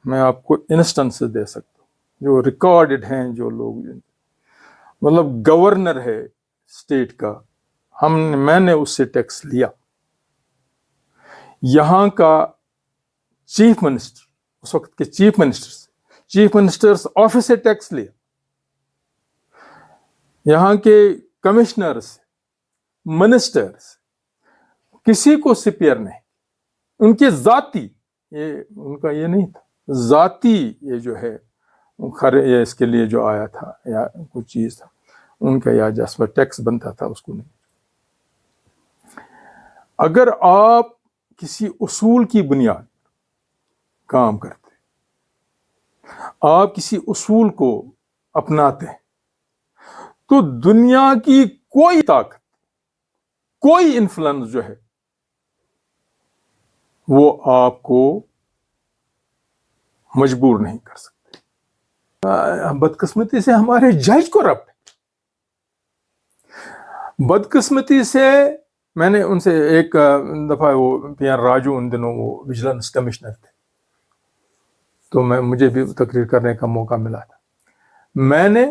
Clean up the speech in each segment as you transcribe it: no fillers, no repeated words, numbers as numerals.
میں آپ کو انسٹنس دے سکتا ہوں جو ریکارڈڈ ہیں، جو لوگ مطلب گورنر ہے اسٹیٹ کا، میں نے اس سے ٹیکس لیا، یہاں کا چیف منسٹر، اس وقت کے چیف منسٹرز آفس سے ٹیکس لیا، یہاں کے کمشنرز، منسٹرز، کسی کو سپیئر نہیں، ان کے ذاتی، ان کا یہ نہیں تھا، ذاتی یہ جو ہے یہ اس کے لیے جو آیا تھا یا کچھ چیز تھا ان کا، یا جس پر ٹیکس بنتا تھا اس کو نہیں۔ اگر آپ کسی اصول کی بنیاد کام کرتے، آپ کسی اصول کو اپناتے ہیں، تو دنیا کی کوئی طاقت، کوئی انفلوئنس جو ہے وہ آپ کو مجبور نہیں کر سکتے۔ بدقسمتی سے ہمارے جج کرپٹ، بدقسمتی سے میں نے ان سے ایک دفعہ، وہ پی آر راجو ان دنوں وہ وجیلنس کمشنر تھے، تو مجھے بھی تقریر کرنے کا موقع ملا تھا۔ میں نے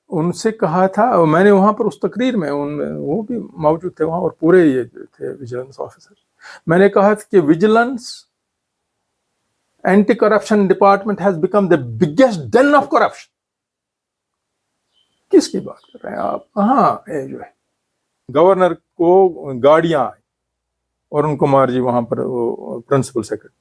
ان سے کہا تھا، میں نے وہاں پر اس تقریر میں وہ بھی موجود تھے وہاں، اور پورے یہ تھے وجیلنس آفیسر، میں نے کہا کہ vigilance anti corruption department has become the biggest den of corruption. کس کی بات کر رہے ہیں آپ؟ ہاں، یہ جو ہے گورنر کو گاڑیاں آئی اور ان کو مار جی وہاں پر پرنسپل سیکرٹری،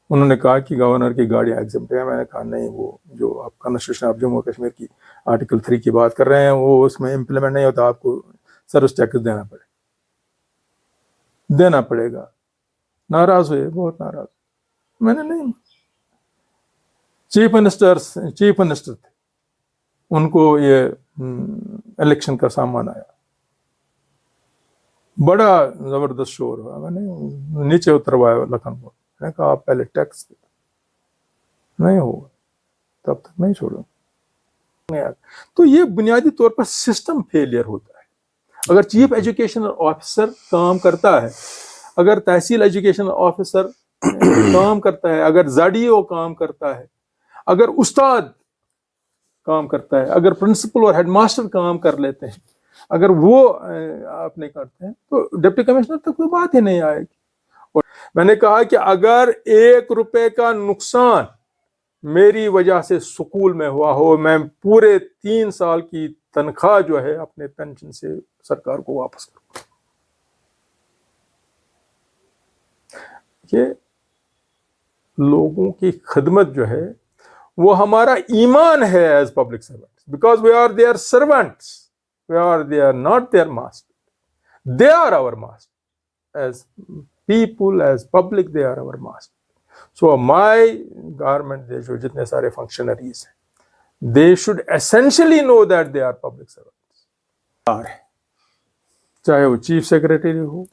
انہوں نے کہا کہ گورنر کی گاڑیاں ایگزمپٹ ہیں۔ میں نے کہا نہیں، وہ جو آپ کانسٹیٹیوشن آف جموں کشمیر کی آرٹیکل 3 کی بات کر رہے ہیں وہ اس میں امپلیمنٹ نہیں ہوتا، آپ کو سروس ٹیکس دینا پڑے گا۔ ناراض ہوئے، بہت ناراض۔ میں نے نہیں، چیف منسٹر تھے، ان کو یہ الیکشن کا سامان آیا، بڑا زبردست شور ہوا، میں نے نیچے اتروایا لکھن پور، میں نے کہا آپ پہلے ٹیکس دیں، نہیں ہوگا تب تک نہیں چھوڑوں۔ تو یہ بنیادی طور پر سسٹم فیلئر ہوتا ہے۔ اگر چیف ایجوکیشن آفیسر کام کرتا ہے، اگر تحصیل ایجوکیشن آفیسر کام کرتا ہے، اگر زڈ کام کرتا ہے، اگر استاد کام کرتا ہے، اگر پرنسپل اور ہیڈ ماسٹر کام کر لیتے ہیں، اگر وہ اپنے کرتے ہیں، تو ڈپٹی کمشنر تک کوئی بات ہی نہیں آئے گی۔ اور میں نے کہا کہ اگر 1 روپے کا نقصان میری وجہ سے سکول میں ہوا ہو، میں پورے 3 سال کی تنخواہ جو ہے اپنے پینشن سے سرکار کو واپس کروں۔ یہ لوگوں کی خدمت جو ہے وہ ہمارا ایمان ہے as public servants, because we are their servants, they are not their master, they are our master. As people, as public, they are our master. So my government, they جو جتنے سارے functionaries ہیں، they should essentially know that they are public servants. چاہے وہ chief secretary ہو،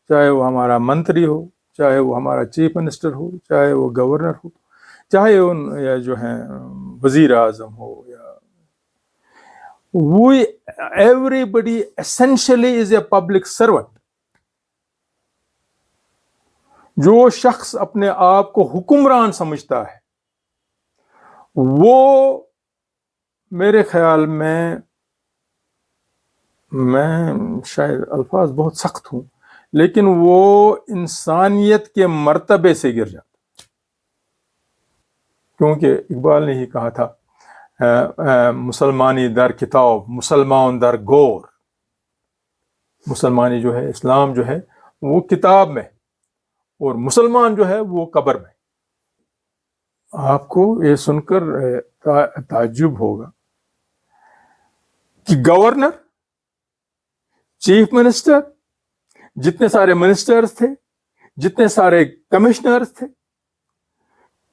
چاہے وہ ہمارا منتری ہو، چاہے وہ ہمارا چیف منسٹر ہو، چاہے وہ گورنر ہو، چاہے یا جو ہیں وزیر اعظم ہو، یا everybody essentially is a public servant. جو شخص اپنے آپ کو حکمران سمجھتا ہے وہ میرے خیال میں شاید الفاظ بہت سخت ہوں، لیکن وہ انسانیت کے مرتبے سے گر جاتا، کیونکہ اقبال نے ہی کہا تھا مسلمانی در کتاب مسلمان در گور، مسلمانی جو ہے، اسلام جو ہے وہ کتاب میں، اور مسلمان جو ہے وہ قبر میں۔ آپ کو یہ سن کر تعجب ہوگا کہ گورنر، چیف منسٹر، جتنے سارے منسٹرز تھے، جتنے سارے کمشنرز تھے،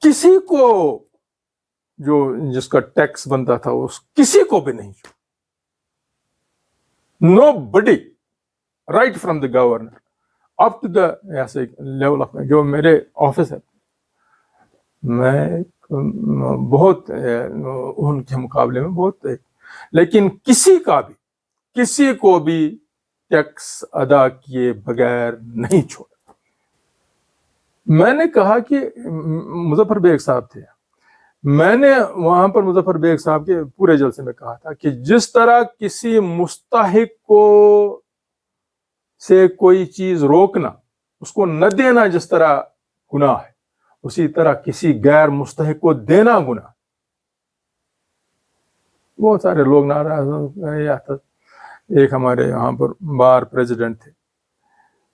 کسی کو جو جس کا ٹیکس بنتا تھا اس کسی کو بھی نہیں چھوڑا۔ Nobody, right from the governor up to the ایسے لیول آف، جو میرے آفس ہے، میں بہت ان کے مقابلے میں بہت، لیکن کسی کو بھی ٹیکس ادا کیے بغیر نہیں چھوڑا۔ میں نے کہا کہ مظفر بیگ صاحب تھے، میں نے وہاں پر مظفر بیگ صاحب کے پورے جلسے میں کہا تھا کہ جس طرح کسی مستحق کو سے کوئی چیز روکنا، اس کو نہ دینا جس طرح گناہ ہے، اسی طرح کسی غیر مستحق کو دینا گناہ۔ بہت سارے لوگ ناراض ہو۔ ایک ہمارے یہاں پر بار پریزیڈنٹ تھے،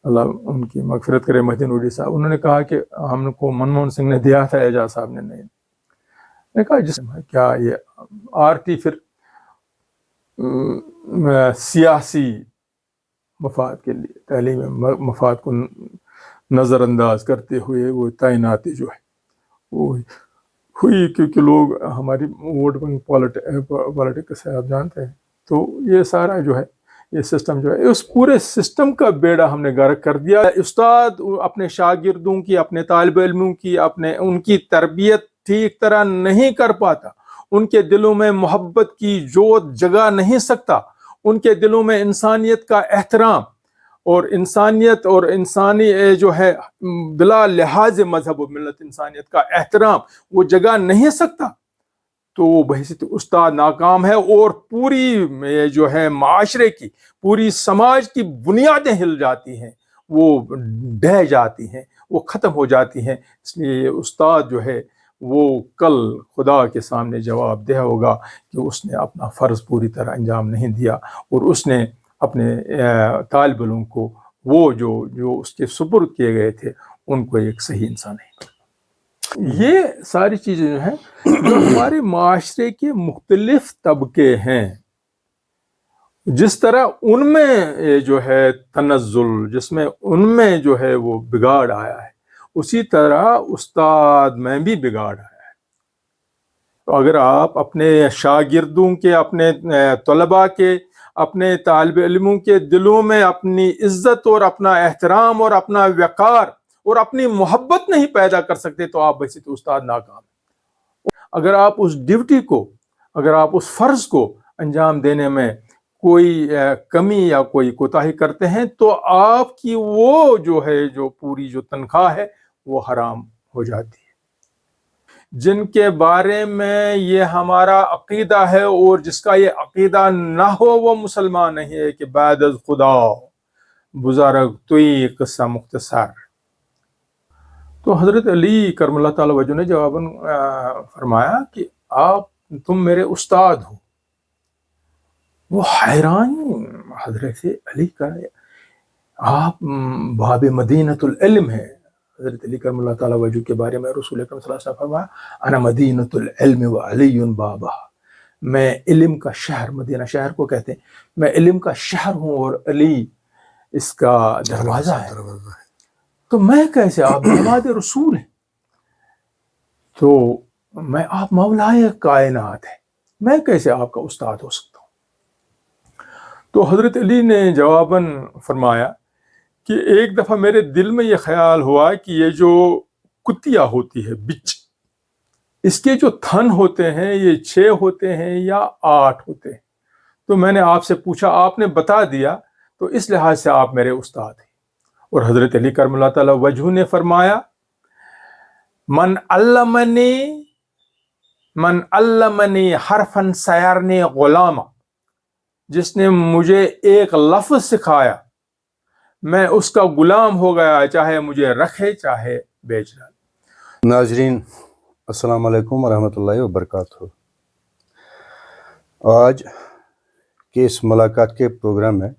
اللہ ان کی مغفرت کرے، مہدی نوری صاحب، انہوں نے کہا کہ ہم کو منموہن سنگھ نے دیا تھا، اعجاز صاحب نے نہیں۔ نے کہا جس کیا یہ آرٹی پھر سیاسی مفاد کے لیے، تعلیم مفاد کو نظر انداز کرتے ہوئے وہ تعیناتی جو ہے وہ ہوئی، کیونکہ لوگ ہماری ووٹ بینک پالیٹکس ہے، آپ جانتے ہیں۔ تو یہ سارا جو ہے یہ سسٹم جو ہے، اس پورے سسٹم کا بیڑا ہم نے غرق کر دیا۔ استاد اپنے شاگردوں کی، اپنے طالب علموں کی، ان کی تربیت ٹھیک طرح نہیں کر پاتا، ان کے دلوں میں محبت کی جوت جگا نہیں سکتا، ان کے دلوں میں انسانیت کا احترام اور انسانیت اور انسانی جو ہے بلا لحاظ مذہب و ملت انسانیت کا احترام وہ جگہ نہیں سکتا، تو وہ بحیثیت استاد ناکام ہے، اور پوری جو ہے معاشرے کی، پوری سماج کی بنیادیں ہل جاتی ہیں، وہ ڈہ جاتی ہیں، وہ ختم ہو جاتی ہیں۔ اس لیے یہ استاد جو ہے وہ کل خدا کے سامنے جواب دہ ہوگا کہ اس نے اپنا فرض پوری طرح انجام نہیں دیا، اور اس نے اپنے طالب علموں کو وہ جو اس کے سپرد کیے گئے تھے ان کو ایک صحیح انسان نہیں۔ یہ ساری چیزیں جو ہیں جو ہمارے معاشرے کے مختلف طبقے ہیں، جس طرح ان میں جو ہے تنزل، جس میں ان میں جو ہے وہ بگاڑ آیا ہے، اسی طرح استاد میں بھی بگاڑ آیا ہے۔ تو اگر آپ اپنے شاگردوں کے، اپنے طلباء کے، اپنے طالب علموں کے دلوں میں اپنی عزت اور اپنا احترام اور اپنا وقار اور اپنی محبت نہیں پیدا کر سکتے، تو آپ بحیثیت استاد ناکام ہیں۔ اگر آپ اس ڈیوٹی کو، اگر آپ اس فرض کو انجام دینے میں کوئی کمی یا کوئی کوتاہی کرتے ہیں، تو آپ کی وہ جو ہے جو پوری جو تنخواہ ہے وہ حرام ہو جاتی ہے۔ جن کے بارے میں یہ ہمارا عقیدہ ہے اور جس کا یہ عقیدہ نہ ہو وہ مسلمان نہیں ہے، کہ بعد از خدا بزرگ توئی قصہ مختصر۔ تو حضرت علی کرم اللہ تعالی وجہ نے جواباً فرمایا کہ تم میرے استاد ہو۔ وہ حیران حضرت علی کا، آپ باب مدینۃ العلم ہے۔ حضرت علی کرم اللہ تعالی وجہ کے بارے میں رسول اکرم صلی اللہ علیہ وسلم فرمایا انا مدینۃ العلم وعلی بابہ، میں علم کا شہر، مدینہ شہر کو کہتے ہیں، میں علم کا شہر ہوں اور علی اس کا دروازہ ہے۔ تو میں کیسے، آپ داماد رسول ہیں، تو میں، آپ مولائے کائنات ہیں، میں کیسے آپ کا استاد ہو سکتا ہوں؟ تو حضرت علی نے جواباً فرمایا کہ ایک دفعہ میرے دل میں یہ خیال ہوا کہ یہ جو کتیا ہوتی ہے، بچ، اس کے جو تھن ہوتے ہیں یہ 6 ہوتے ہیں یا 8 ہوتے ہیں، تو میں نے آپ سے پوچھا، آپ نے بتا دیا، تو اس لحاظ سے آپ میرے استاد ہیں۔ اور حضرت علی کرم اللہ تعالی وجہ نے فرمایا من علمنی حرفا سیرنی غلاما، جس نے مجھے ایک لفظ سکھایا میں اس کا غلام ہو گیا، چاہے مجھے رکھے چاہے بیچ ڈالے۔ ناظرین السلام علیکم ورحمۃ اللہ وبرکاتہ۔ آج کے اس ملاقات کے پروگرام میں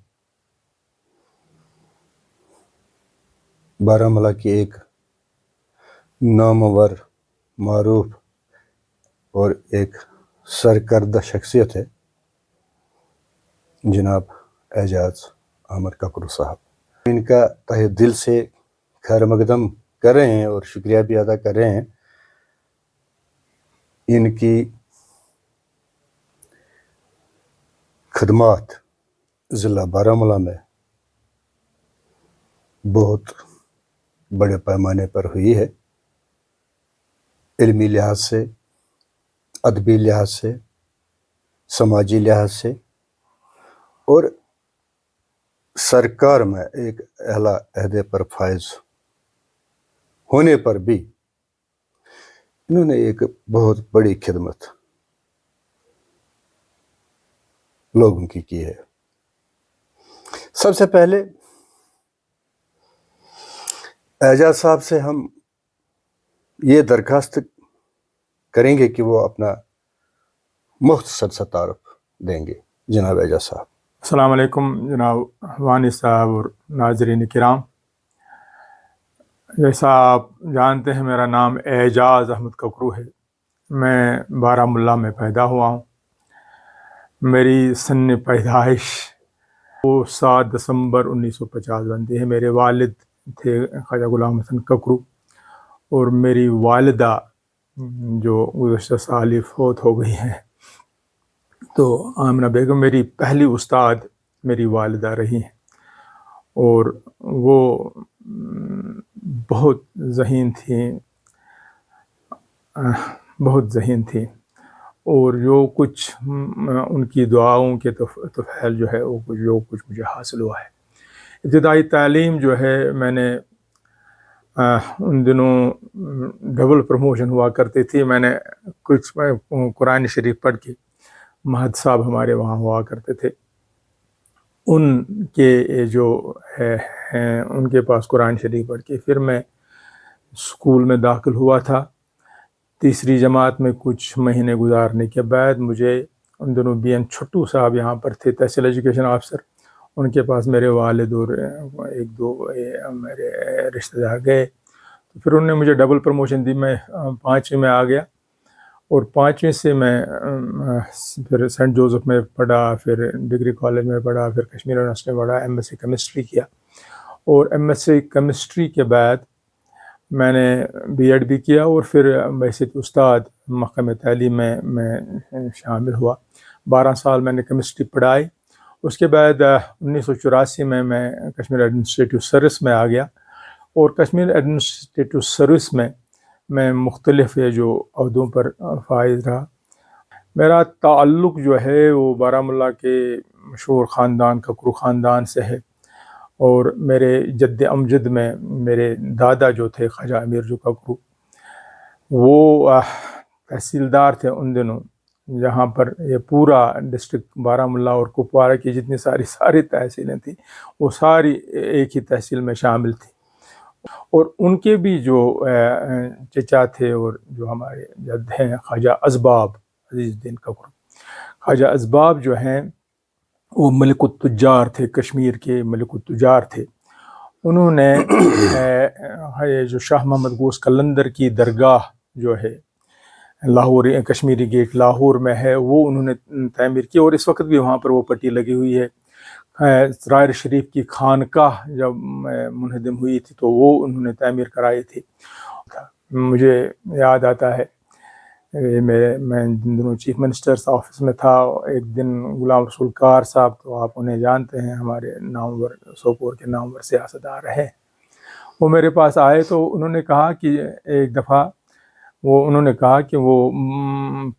بارہمولہ کی ایک نامور، معروف اور ایک سرکردہ شخصیت ہے، جناب اعجاز احمد ککرو صاحب۔ ان کا تہہ دل سے خیر مقدم کر رہے ہیں اور شکریہ بھی ادا کر رہے ہیں۔ ان کی خدمات ضلع بارہمولہ میں بہت بڑے پیمانے پر ہوئی ہے، علمی لحاظ سے، ادبی لحاظ سے، سماجی لحاظ سے، اور سرکار میں ایک اعلیٰ عہدے پر فائز ہونے پر بھی انہوں نے ایک بہت بڑی خدمت لوگوں کی ہے. سب سے پہلے اعجاز صاحب سے ہم یہ درخواست کریں گے کہ وہ اپنا مختصر سا تعارف دیں گے. جناب اعجاز صاحب. السلام علیکم جناب وانی صاحب اور ناظرین کرام. جیسا آپ جانتے ہیں میرا نام اعجاز احمد ککرو ہے. میں بارہمولہ میں پیدا ہوا ہوں. میری سن پیدائش وہ 7 دسمبر 1950 بنتی ہے. میرے والد تھے خواجہ غلام حسن ککرو اور میری والدہ جو گزشتہ سال ہی فوت ہو گئی ہیں. تو آمنہ بیگم میری پہلی استاد میری والدہ رہی ہیں اور وہ بہت ذہین تھیں اور جو کچھ ان کی دعاؤں کے توفیل جو ہے وہ جو کچھ مجھے حاصل ہوا ہے. ابتدائی تعلیم جو ہے میں نے ان دنوں ڈبل پروموشن ہوا کرتی تھی. میں نے کچھ قرآن شریف پڑھ کے مہد صاحب ہمارے وہاں ہوا کرتے تھے. ان کے جو ہے ان کے پاس قرآن شریف پڑھ کے پھر میں اسکول میں داخل ہوا تھا. تیسری جماعت میں کچھ مہینے گزارنے کے بعد مجھے ان دنوں بی این چھٹو صاحب یہاں پر تھے تحصیل ایجوکیشن آفسر. ان کے پاس میرے والد اور ایک دو میرے رشتہ دار گئے تو پھر انہوں نے مجھے ڈبل پروموشن دی. میں 5ویں میں آ گیا اور 5ویں سے میں پھر سینٹ جوزف میں پڑھا, پھر ڈگری کالج میں پڑھا, پھر کشمیر یونیورسٹی میں پڑھا, ایم ایس سی کیمسٹری کیا اور ایم ایس سی کیمسٹری کے بعد میں نے بی ایڈ بھی کیا اور پھر بحیثیت استاد محکمہ تعلیم میں شامل ہوا. 12 سال میں نے کیمسٹری پڑھائی. اس کے بعد 1984 میں کشمیر ایڈمنسٹریٹو سروس میں آ گیا اور کشمیر ایڈمنسٹریٹو سروس میں مختلف جو عہدوں پر فائز رہا. میرا تعلق جو ہے وہ بارہمولہ کے مشہور خاندان ککرو خاندان سے ہے اور میرے جد امجد میں میرے دادا جو تھے خواجہ امیر جو ککرو وہ تحصیلدار تھے ان دنوں, جہاں پر یہ پورا ڈسٹرکٹ بارہمولہ اور کپوارہ کی جتنی ساری تحصیلیں تھیں وہ ساری ایک ہی تحصیل میں شامل تھی. اور ان کے بھی جو چچا تھے اور جو ہمارے جد ہیں خواجہ اسباب عزیز الدین ککرو. خواجہ اسباب جو ہیں وہ ملک التجار تھے, کشمیر کے ملک التجار تھے. انہوں نے جو شاہ محمد گوس قلندر کی درگاہ جو ہے لاہور کشمیری گیٹ لاہور میں ہے وہ انہوں نے تعمیر کی اور اس وقت بھی وہاں پر وہ پٹی لگی ہوئی ہے. رائر شریف کی خانقاہ جب منہدم ہوئی تھی تو وہ انہوں نے تعمیر کرائی تھی. مجھے یاد آتا ہے میں جن دنوں چیف منسٹرس آفس میں تھا, ایک دن غلام رسول کار صاحب, تو آپ انہیں جانتے ہیں, ہمارے نامور سوپور کے نامور سیاستدار رہے, وہ میرے پاس آئے تو انہوں نے کہا کہ ایک دفعہ انہوں نے کہا کہ وہ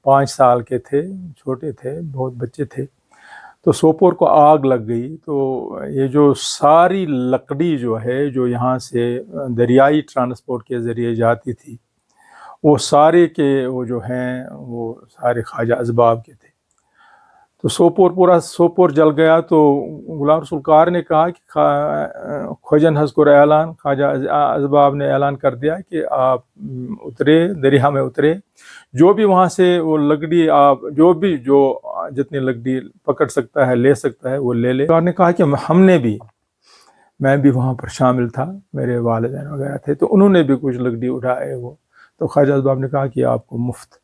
5 سال کے تھے, چھوٹے تھے, بہت بچے تھے, تو سوپور کو آگ لگ گئی. تو یہ جو ساری لکڑی جو ہے جو یہاں سے دریائی ٹرانسپورٹ کے ذریعے جاتی تھی وہ سارے کے وہ جو ہیں وہ سارے خواجہ اسباب کے تھے. تو پورا سوپور جل گیا. تو غلام رسول کار نے کہا کہ کھوجن حضور اعلان, خواجہ اسباب نے اعلان کر دیا کہ آپ اترے, دریا میں اترے, جو بھی وہاں سے وہ لکڑی آپ جو جتنی لکڑی پکڑ سکتا ہے لے سکتا ہے وہ لے لے. کار نے کہا کہ میں بھی وہاں پر شامل تھا, میرے والدین وغیرہ تھے, تو انہوں نے بھی کچھ لکڑی اٹھائے. وہ تو خواجہ اسباب نے کہا کہ آپ کو مفت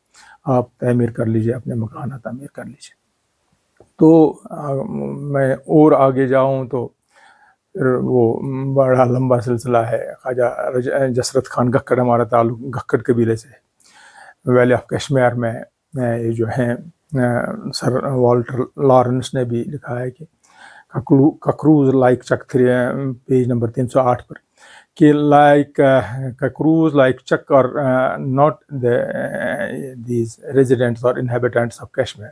آپ تعمیر کر لیجئے, اپنے مکانات تعمیر کر لیجئے. تو میں اور آگے جاؤں تو پھر وہ بڑا لمبا سلسلہ ہے. خواجہ جسرت خان گکھڑ, ہمارا تعلق گکھڑ قبیلے سے, ویلی آف کشمیر میں یہ جو ہیں سر والٹر لارنس نے بھی لکھا ہے کہ ککروز لائک چک, پیج نمبر 308 پر, کہ لائک ککروز لائک چک اور ناٹ دیز ریزیڈنٹس اور inhabitants of Kashmir,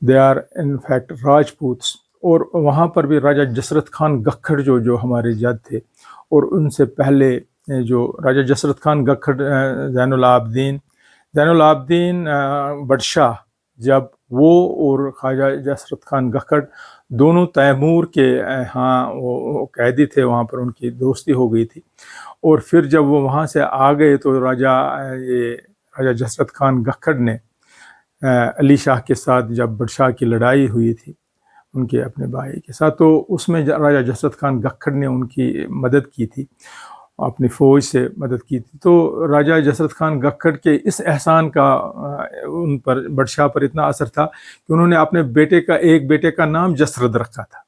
they are in fact Rajputs. اور وہاں پر بھی راجہ جسرت خان گکھڑ جو ہمارے جد تھے اور ان سے پہلے جو راجہ جسرت خان گکھڑ زین العابدین بادشاہ، جب وہ اور خواجہ جسرت خان گکھڑ دونوں تیمور کے ہاں وہ قیدی تھے، وہاں پر ان کی دوستی ہو گئی تھی، اور پھر جب وہ وہاں سے آ گئے تو راجہ جسرت خان گکھڑ نے علی شاہ کے ساتھ جب بادشاہ کی لڑائی ہوئی تھی ان کے اپنے بھائی کے ساتھ، تو اس میں راجہ جسرت خان گکھڑ نے ان کی مدد کی تھی، اپنی فوج سے مدد کی تھی۔ تو راجہ جسرت خان گکھڑ کے اس احسان کا ان پر بادشاہ پر اتنا اثر تھا کہ انہوں نے اپنے ایک بیٹے کا نام جسرت رکھا تھا۔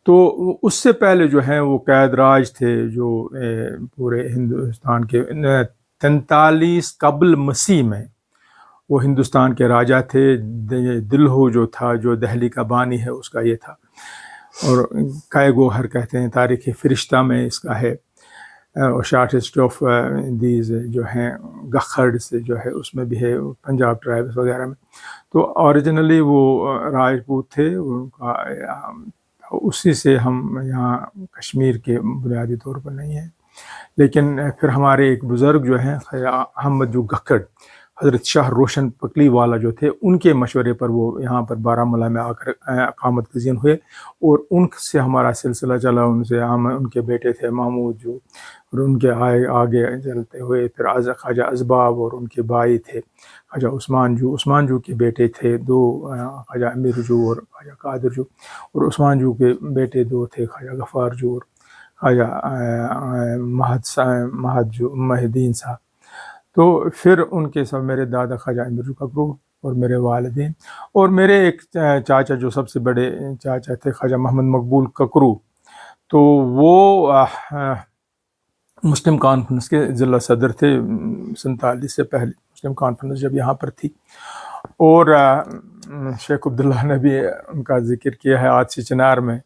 تو اس سے پہلے جو ہیں وہ قید راج تھے جو پورے ہندوستان کے 43 قبل مسیح میں وہ ہندوستان کے راجہ تھے۔ دلہو جو تھا، جو دہلی کا بانی ہے، اس کا یہ تھا، اور کائے گوہر کہتے ہیں، تاریخ فرشتہ میں اس کا ہے، اور شارٹ ہسٹری آف دیز جو ہیں گکھڑ سے جو ہے اس میں بھی ہے، پنجاب ٹرائبس وغیرہ میں۔ تو اوریجنلی وہ راجپوت تھے، ان کا اسی سے ہم یہاں کشمیر کے بنیادی طور پر نہیں ہیں، لیکن پھر ہمارے ایک بزرگ جو ہیں احمد جو گکھڑ، حضرت شاہ روشن پکلی والا جو تھے، ان کے مشورے پر وہ یہاں پر بارہمولہ میں آ کر اقامت گزین ہوئے، اور ان سے ہمارا سلسلہ چلا، ان سے ان کے بیٹے تھے محمود جو، اور ان کے آگے چلتے ہوئے پھر خواجہ ازباب اور ان کے بھائی تھے خواجہ عثمان جو کے بیٹے تھے دو، خواجہ امیر جو اور خواجہ قادر جو، اور عثمان جو کے بیٹے دو تھے خواجہ غفار جو اور خواجہ مہدین صاحب۔ تو پھر ان کے سب میرے دادا خواجہ امیر ککرو اور میرے والدین، اور میرے ایک چاچا جو سب سے بڑے چاچا تھے خواجہ محمد مقبول ککرو، تو وہ مسلم کانفرنس کے ضلع صدر تھے 47 سے پہلے مسلم کانفرنس جب یہاں پر تھی۔ اور شیخ عبداللہ نے بھی ان کا ذکر کیا ہے آج سے چنار میں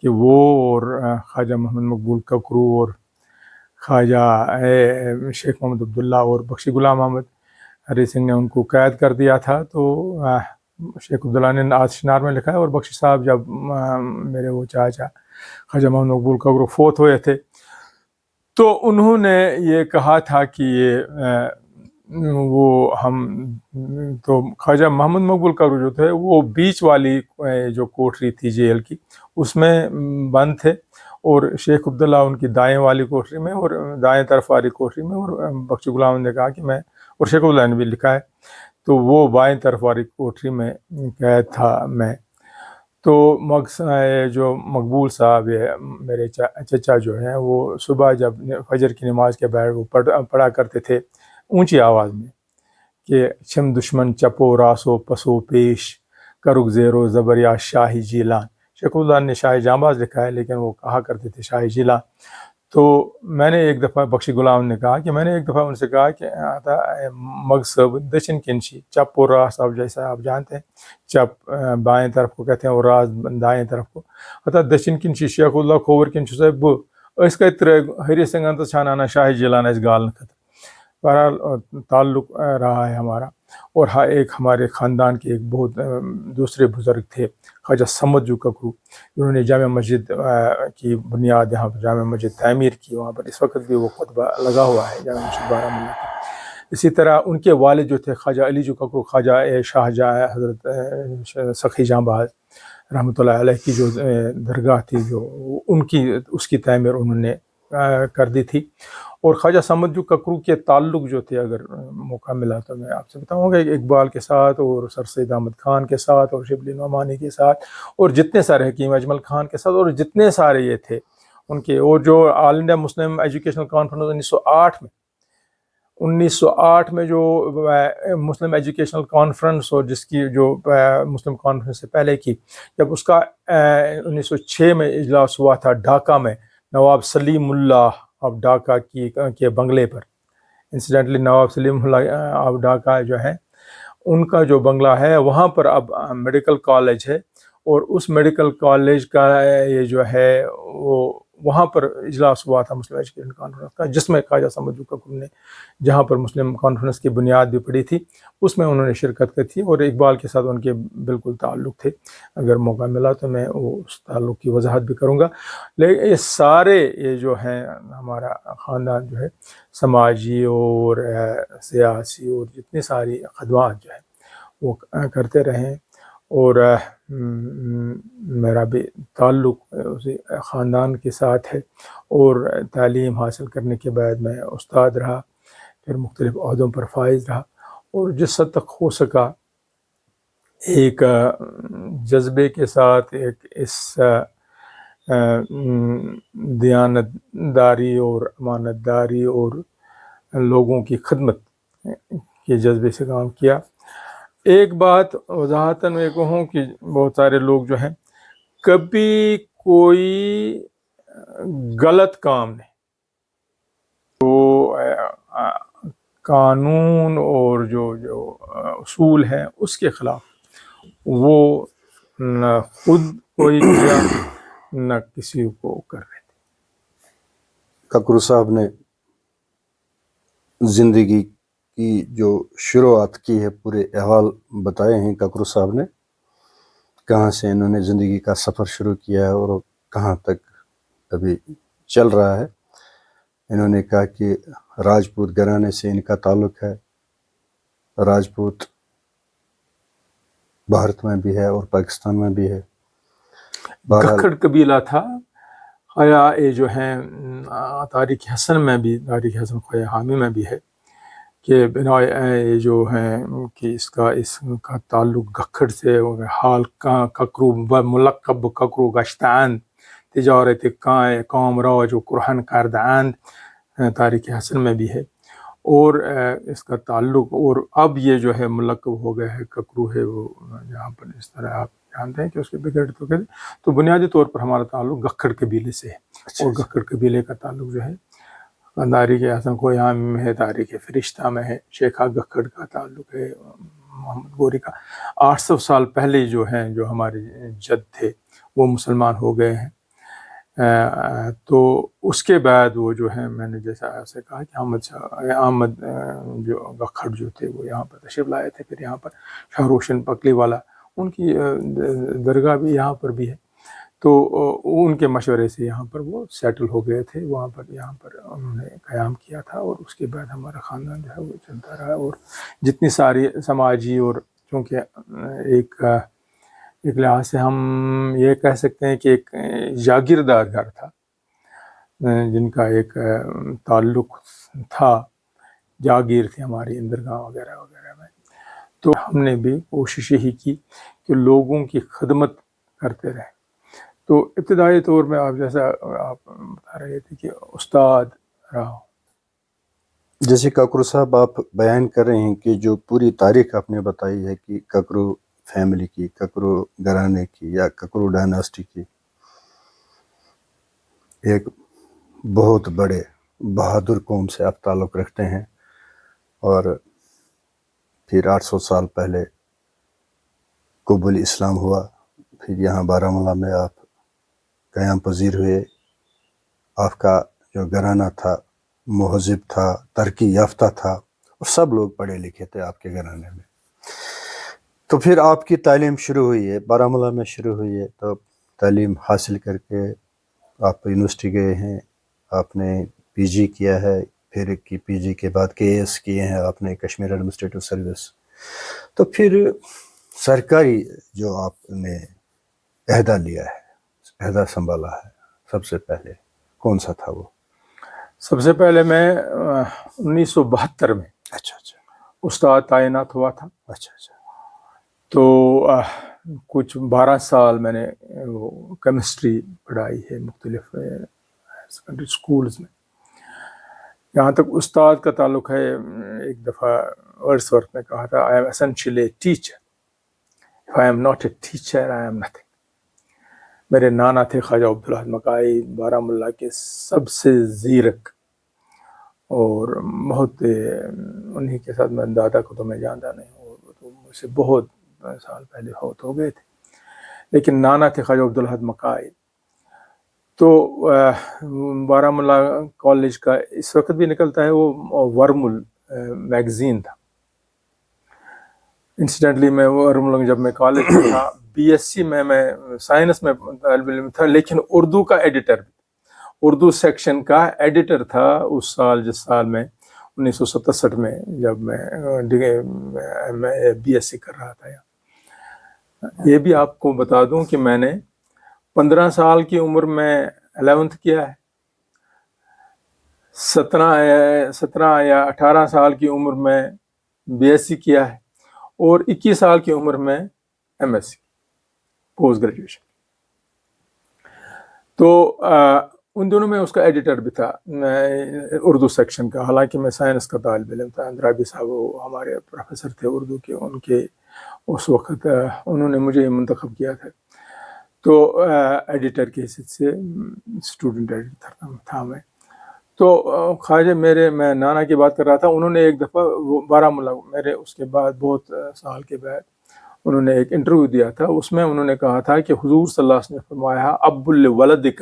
کہ وہ اور خواجہ محمد مقبول ککرو اور خواجہ شیخ محمد عبداللہ اور بخشی غلام احمد ہری سنگھ نے ان کو قید کر دیا تھا۔ تو شیخ عبداللہ نے آج شنار میں لکھا ہے، اور بخشی صاحب جب میرے وہ چاچا خواجہ محمد مقبول ککرو فوت ہوئے تھے تو انہوں نے یہ کہا تھا کہ تو خواجہ محمد مقبول ککرو جو تھے وہ بیچ والی جو کوٹری تھی جیل کی اس میں بند تھے، اور شیخ عبداللہ ان کی دائیں والی کوٹری میں اور دائیں طرف والی کوٹری میں، اور بخشی غلام نے کہا کہ میں، اور شیخ عبداللہ نے بھی لکھا ہے تو وہ بائیں طرف والی کوٹری میں قید تھا میں۔ تو جو مقبول صاحب میرے چچا جو ہیں وہ صبح جب فجر کی نماز کے بعد وہ پڑھا کرتے تھے اونچی آواز میں کہ چھم دشمن چپو راسو پسو پیش کرک زیرو زبر یا شاہی جیلان۔ شیخ اللہ نے شاہی جانباز لکھا ہے لیکن وہ کہا کرتے تھے شاہی جیلان۔ تو میں نے ایک دفعہ، بخشی غلام نے کہا کہ میں نے ایک دفعہ ان سے کہا کہ مغصب دچن کنشی، چپ اور راس آپ جیسا آپ جانتے ہیں، چپ بائیں طرف کو کہتے ہیں اور راس دائیں طرف کو، حتیٰ دچن کنشی شیخ اللہ کھوور کنشی صاحب اس کا ہری سنگھ انت چھانانا شاہی جیلان اس گال نکھت۔ بہرحال تعلق رہا ہے ہمارا۔ اور ایک ہمارے خاندان کے ایک بہت دوسرے بزرگ تھے خواجہ سمد جو ککرو، انہوں نے جامع مسجد کی بنیاد یہاں پر جامع مسجد تعمیر کی، وہاں پر اس وقت بھی وہ خطبہ لگا ہوا ہے جامع مسجد بارہمولہ کی۔ اسی طرح ان کے والد جو تھے خواجہ علی جو ککرو، خواجہ شاہ جہاں حضرت سخی جانباز رحمۃ اللہ علیہ کی جو درگاہ تھی، جو اس کی تعمیر انہوں نے کر دی تھی۔ اور خواجہ سمد جو ککرو کے تعلق جو تھے، اگر موقع ملا تو میں آپ سے بتاؤں گا، اقبال کے ساتھ اور سر سید احمد خان کے ساتھ اور شبلی نعمانی کے ساتھ اور جتنے سارے حکیم اجمل خان کے ساتھ اور جتنے سارے یہ تھے ان کے، اور جو آل انڈیا مسلم ایجوکیشنل کانفرنس 1908 میں جو مسلم ایجوکیشنل کانفرنس، اور جس کی جو مسلم کانفرنس سے پہلے کی، جب اس کا 1906 میں اجلاس ہوا تھا ڈھاکہ میں، نواب سلیم اللہ آف ڈھاکہ کے بنگلے پر۔ Incidentally Nawab Salimullah of Dhaka جو ہے ان کا جو بنگلہ ہے وہاں پر اب میڈیکل کالج ہے، اور اس میڈیکل کالج کا یہ جو ہے وہ وہاں پر اجلاس ہوا تھا مسلم ایجوکیشن کانفرنس کا، جس میں خواجہ سمجھو ککرو نے جہاں پر مسلم کانفرنس کی بنیاد بھی پڑی تھی اس میں انہوں نے شرکت کی تھی، اور اقبال کے ساتھ ان کے بالکل تعلق تھے۔ اگر موقع ملا تو میں اس تعلق کی وضاحت بھی کروں گا۔ لیکن یہ سارے یہ جو ہیں ہمارا خاندان جو ہے سماجی اور سیاسی اور جتنی ساری خدمات جو ہے وہ کرتے رہیں، اور میرا بھی تعلق اسی خاندان کے ساتھ ہے، اور تعلیم حاصل کرنے کے بعد میں استاد رہا، پھر مختلف عہدوں پر فائز رہا، اور جس حد تک ہو سکا ایک جذبے کے ساتھ ایک اس دیانت داری اور امانت داری اور لوگوں کی خدمت کے جذبے سے کام کیا۔ ایک بات وضاحتاً میں کہوں کہ بہت سارے لوگ جو ہیں کبھی کوئی غلط کام نہیں، تو قانون اور جو اصول ہیں اس کے خلاف وہ نہ خود کوئی کیا نہ کسی کو کر رہے تھے۔ ککرو صاحب نے زندگی کی جو شروعات کی ہے پورے احوال بتائے ہیں ککرو صاحب نے، کہاں سے انہوں نے زندگی کا سفر شروع کیا ہے اور کہاں تک ابھی چل رہا ہے۔ انہوں نے کہا کہ راجپوت گھرانے سے ان کا تعلق ہے، راجپوت بھارت میں بھی ہے اور پاکستان میں بھی ہے۔ گکھڑ قبیلہ تھا، خواجہ یہ جو ہیں تاریخ حسن میں بھی، تاریخ حسن خواجہ حامی میں بھی ہے کہ بنا یہ جو ہیں کہ اس کا تعلق گکھڑ سے، حال ککرو ملقب ککرو گشتاند تجارت قوم راج و کرہن کرداند، تاریخ حسن میں بھی ہے، اور اس کا تعلق، اور اب یہ جو ہے ملقب ہو گیا ہے ککرو ہے، وہ جہاں پر اس طرح آپ جانتے ہیں کہ اس کے بگڑ تو بنیادی طور پر ہمارا تعلق گکھڑ قبیلے سے ہے، اور گکھڑ قبیلے کا تعلق جو ہے تاریخ حسن خواجہ حامی میں ہے، تاریخ فرشتہ میں ہے، شیخا گکھڑ کا تعلق ہے، محمد گوری کا 800 سال پہلے جو ہیں جو ہمارے جد تھے وہ مسلمان ہو گئے ہیں۔ تو اس کے بعد وہ جو ہے میں نے جیسا آپ سے کہا کہ احمد جو گکھڑ جو تھے وہ یہاں پر تشریف لائے تھے، پھر یہاں پر شاہ روشن پکلی والا ان کی درگاہ بھی یہاں پر بھی ہے، تو ان کے مشورے سے یہاں پر وہ سیٹل ہو گئے تھے، وہاں پر یہاں پر انہوں نے قیام کیا تھا، اور اس کے بعد ہمارا خاندان جو ہے وہ چلتا رہا، اور جتنی ساری سماجی اور چونکہ ایک لحاظ سے ہم یہ کہہ سکتے ہیں کہ ایک جاگیردار گھر تھا جن کا ایک تعلق تھا، جاگیر تھی ہماری اندرگاہ وغیرہ وغیرہ میں، تو ہم نے بھی کوشش یہی کی کہ لوگوں کی خدمت کرتے رہیں۔ تو ابتدائی طور میں آپ جیسا آپ بتا رہے تھے کہ استاد رہا، جیسے ککرو صاحب آپ بیان کر رہے ہیں کہ جو پوری تاریخ آپ نے بتائی ہے کہ ککرو فیملی کی، ککرو گھرانے کی یا ککرو ڈائناسٹی کی، ایک بہت بڑے بہادر قوم سے آپ تعلق رکھتے ہیں، اور پھر 800 سال پہلے قبول اسلام ہوا، پھر یہاں بارہمولہ میں آپ قیام پذیر ہوئے، آپ کا جو گھرانہ تھا مہذب تھا، ترقی یافتہ تھا، اور سب لوگ پڑھے لکھے تھے آپ کے گھرانے میں۔ تو پھر آپ کی تعلیم شروع ہوئی ہے، بارہمولہ میں شروع ہوئی ہے، تو تعلیم حاصل کر کے آپ یونیورسٹی گئے ہیں، آپ نے پی جی کیا ہے، پھر کی پی جی کے بعد کے ایس کیے ہیں آپ نے، کشمیر ایڈمنسٹریٹو سروس، تو پھر سرکاری جو آپ نے عہدہ لیا ہے، عہدہ سنبھالا ہے، سب سے پہلے کون سا تھا وہ؟ سب سے پہلے میں 1972 میں اچھا اچھا استاد تعینات ہوا تھا، اچھا اچھا تو کچھ 12 سال میں نے کیمسٹری پڑھائی ہے مختلف سیکنڈری اسکولز میں۔ یہاں تک استاد کا تعلق ہے، ایک دفعہ ورڈسورتھ نے کہا تھا، I am essentially a teacher. If I am not a teacher, I am nothing. میرے نانا تھے خواجہ عبدالحد مکائی، بارہمولہ کے سب سے زیرک، اور بہت انہی کے ساتھ، میں دادا کو تو میں جانتا نہیں ہوں، وہ تو مجھ سے بہت سال پہلے فوت ہو گئے تھے، لیکن نانا تھے خواجہ عبدالحد مکائی۔ تو بارہمولہ کالج کا اس وقت بھی نکلتا ہے وہ ورمل میگزین تھا. انسیڈنٹلی میں ورمل جب میں کالج میں تھا BSc میں سائنس میں طالب علم تھا, لیکن اردو کا ایڈیٹر, اردو سیکشن کا ایڈیٹر تھا اس سال, جس سال میں 1967 میں جب میں BSc کر رہا تھا. یہ بھی آپ کو بتا دوں کہ میں نے 15 سال کی عمر میں 11th کیا ہے, 17 یا 18 سال کی عمر میں BSc کیا ہے, اور 21 سال کی عمر میں MSc پوسٹ گریجویشن. تو ان دونوں میں اس کا ایڈیٹر بھی تھا اردو سیکشن کا, حالانکہ میں سائنس کا طالب علم تھا. اندرابی صاحب وہ ہمارے پروفیسر تھے اردو کے, ان کے اس وقت انہوں نے مجھے منتخب کیا تھا. تو ایڈیٹر کی حیثیت سے اسٹوڈنٹ ایڈیٹر تھا میں. تو خواجہ میں نانا کی بات کر رہا تھا, انہوں نے ایک دفعہ بارہمولہ میرے اس کے بعد بہت سال کے بعد انہوں نے ایک انٹرویو دیا تھا. اس میں انہوں نے کہا تھا کہ حضور صلی اللہ علیہ وسلم نے فرمایا اب لولدک